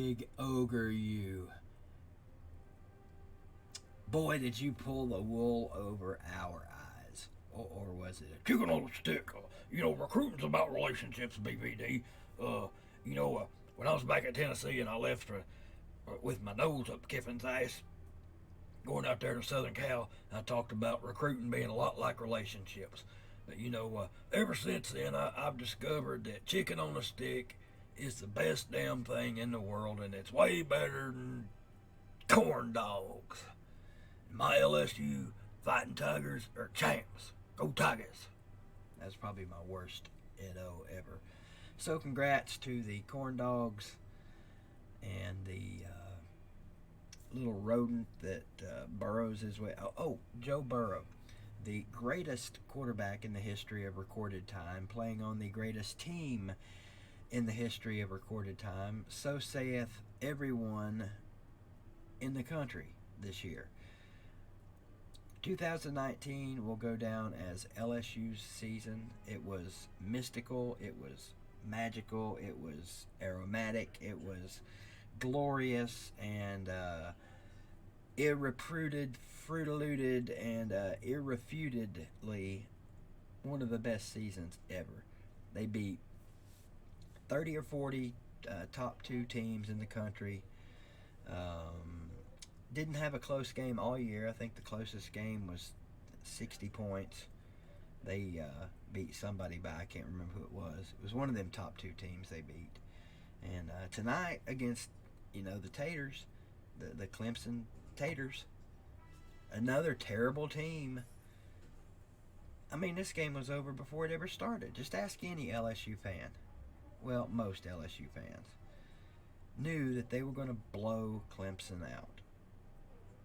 big ogre, you. Boy, did you pull the wool over our eyes. Or was it a Chicken on a stick. Recruiting's about relationships, BVD. Uh, when I was back at Tennessee and I left with my nose up Kiffin's ass, going out there to Southern Cal, I talked about recruiting being a lot like relationships. But ever since then, I've discovered that chicken on a stick is the best damn thing in the world, and it's way better than corn dogs. My LSU Fighting Tigers are champs. Go Tigers! That's probably my worst Edo ever. So congrats to the corn dogs and the little rodent that burrows his way. Joe Burrow, the greatest quarterback in the history of recorded time, playing on the greatest team in the history of recorded time. So saith everyone in the country this year. 2019 will go down as LSU's season. It was mystical, it was magical, it was aromatic, it was glorious, and irrefuted, fruitaluded, and irrefutedly one of the best seasons ever. They beat 30 or 40 top two teams in the country. Didn't have a close game all year. I think the closest game was 60 points. They beat somebody by, I can't remember who it was. It was one of them top two teams they beat. And tonight against, the Taters, the Clemson Taters, another terrible team. I mean, this game was over before it ever started. Just ask any LSU fan. Well, most LSU fans knew that they were going to blow Clemson out.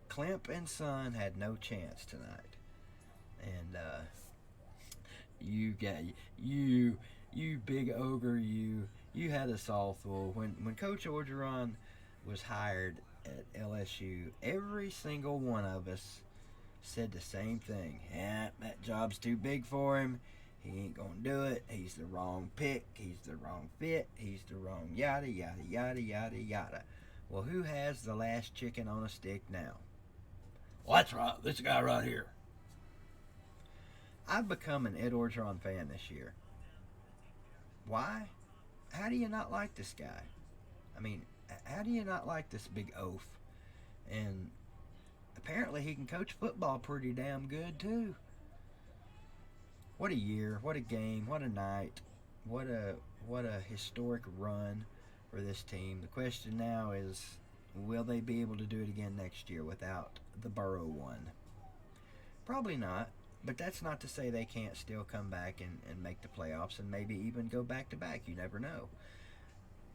Clemp and Son had no chance tonight, and you big ogre, you had us all fooled. When Coach Orgeron was hired at LSU, every single one of us said the same thing. Yeah, that job's too big for him. He ain't gonna do it. He's the wrong pick. He's the wrong fit. He's the wrong yada yada yada yada yada. Well, who has the last chicken on a stick now? Well, that's right. This guy right here. I've become an Ed Orgeron fan this year. Why? How do you not like this guy? I mean, how do you not like this big oaf? And apparently he can coach football pretty damn good too. What a year, what a game, what a night, what a historic run for this team. The question now is, will they be able to do it again next year without the Burrow one? Probably not, but that's not to say they can't still come back and make the playoffs and maybe even go back to back. You never know.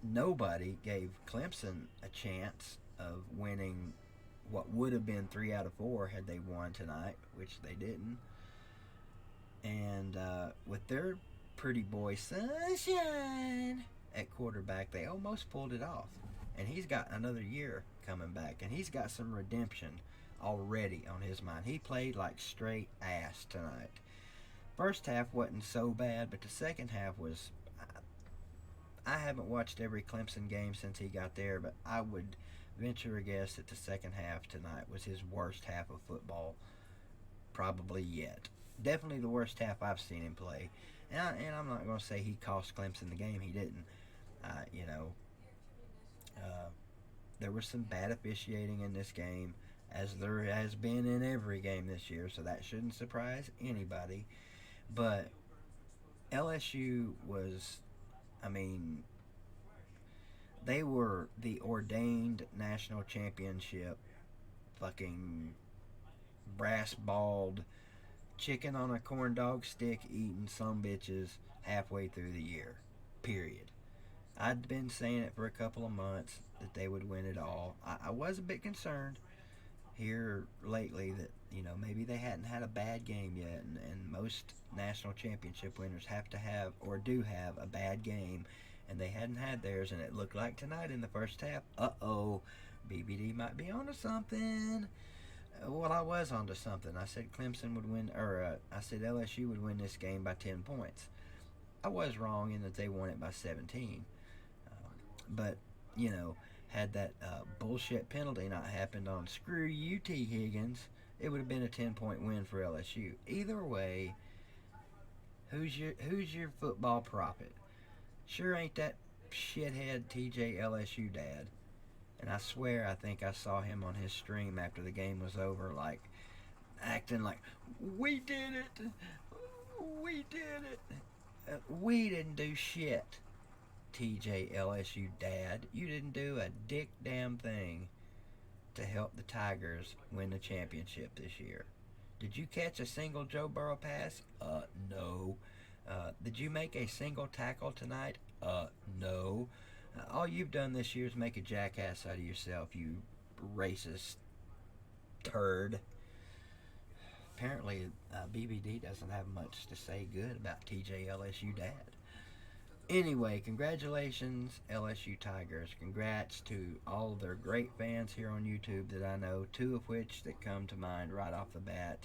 Nobody gave Clemson a chance of winning what would have been 3 out of 4 had they won tonight, which they didn't. And with their pretty boy Sunshine at quarterback, they almost pulled it off. And he's got another year coming back, and he's got some redemption already on his mind. He played like straight ass tonight. First half wasn't so bad, but the second half was... I haven't watched every Clemson game since he got there, but I would venture a guess that the second half tonight was his worst half of football probably yet. Definitely the worst half I've seen him play. And I'm not going to say he cost Clemson the game. He didn't. There was some bad officiating in this game, as there has been in every game this year, so that shouldn't surprise anybody. But LSU was, they were the ordained national championship fucking brass-balled, chicken on a corn dog stick eating some bitches halfway through the year. Period. I'd been saying it for a couple of months that they would win it all. I was a bit concerned here lately that, maybe they hadn't had a bad game yet, and most national championship winners have to have, or do have, a bad game, and they hadn't had theirs, and it looked like tonight in the first half, BBD might be onto something. Well, I was onto something. I said Clemson would win, I said LSU would win this game by 10 points. I was wrong in that they won it by 17. But, had that bullshit penalty not happened on screw you, T. Higgins, it would have been a 10-point win for LSU. Either way, who's your football prophet? Sure ain't that shithead TJ LSU dad. And I swear I think I saw him on his stream after the game was over, like acting like, we did it, we did it. We didn't do shit, TJ LSU dad. You didn't do a dick damn thing to help the Tigers win the championship this year. Did you catch a single Joe Burrow pass? No. Did you make a single tackle tonight? No. All you've done this year is make a jackass out of yourself, you racist turd. Apparently, BBD doesn't have much to say good about TJ LSU dad. Anyway, congratulations, LSU Tigers. Congrats to all of their great fans here on YouTube that I know, two of which that come to mind right off the bat.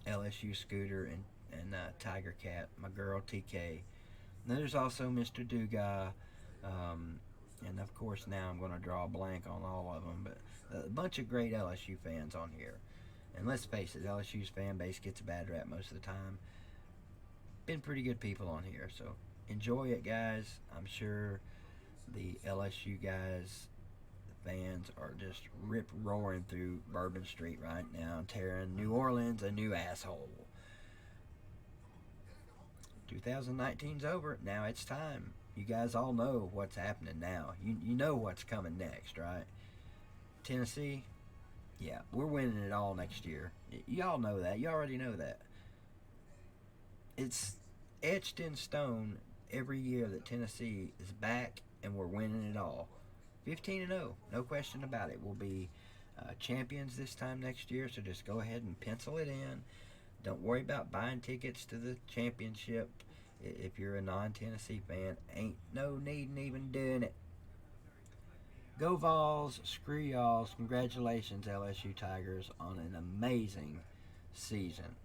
LSU Scooter and Tiger Cat, my girl TK. And there's also Mr. Duga, and of course now I'm going to draw a blank on all of them, but a bunch of great LSU fans on here. And let's face it, LSU's fan base gets a bad rap most of the time. Been pretty good people on here, so enjoy it, guys. I'm sure the LSU guys, fans, are just rip-roaring through Bourbon Street right now, tearing New Orleans a new asshole. 2019's over. Now it's time. You guys all know what's happening now. You know what's coming next, right? Tennessee, yeah, we're winning it all next year. Y'all know that. You already know that. It's etched in stone every year that Tennessee is back and we're winning it all. 15-0, no question about it. We'll be champions this time next year, so just go ahead and pencil it in. Don't worry about buying tickets to the championship. If you're a non-Tennessee fan, ain't no need in even doing it. Go Vols, screw y'all. Congratulations, LSU Tigers, on an amazing season.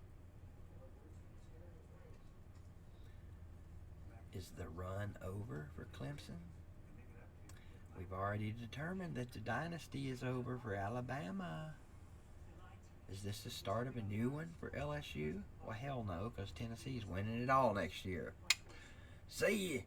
Is the run over for Clemson? We've already determined that the dynasty is over for Alabama. Is this the start of a new one for LSU? Well, hell no, because Tennessee's winning it all next year. See ya.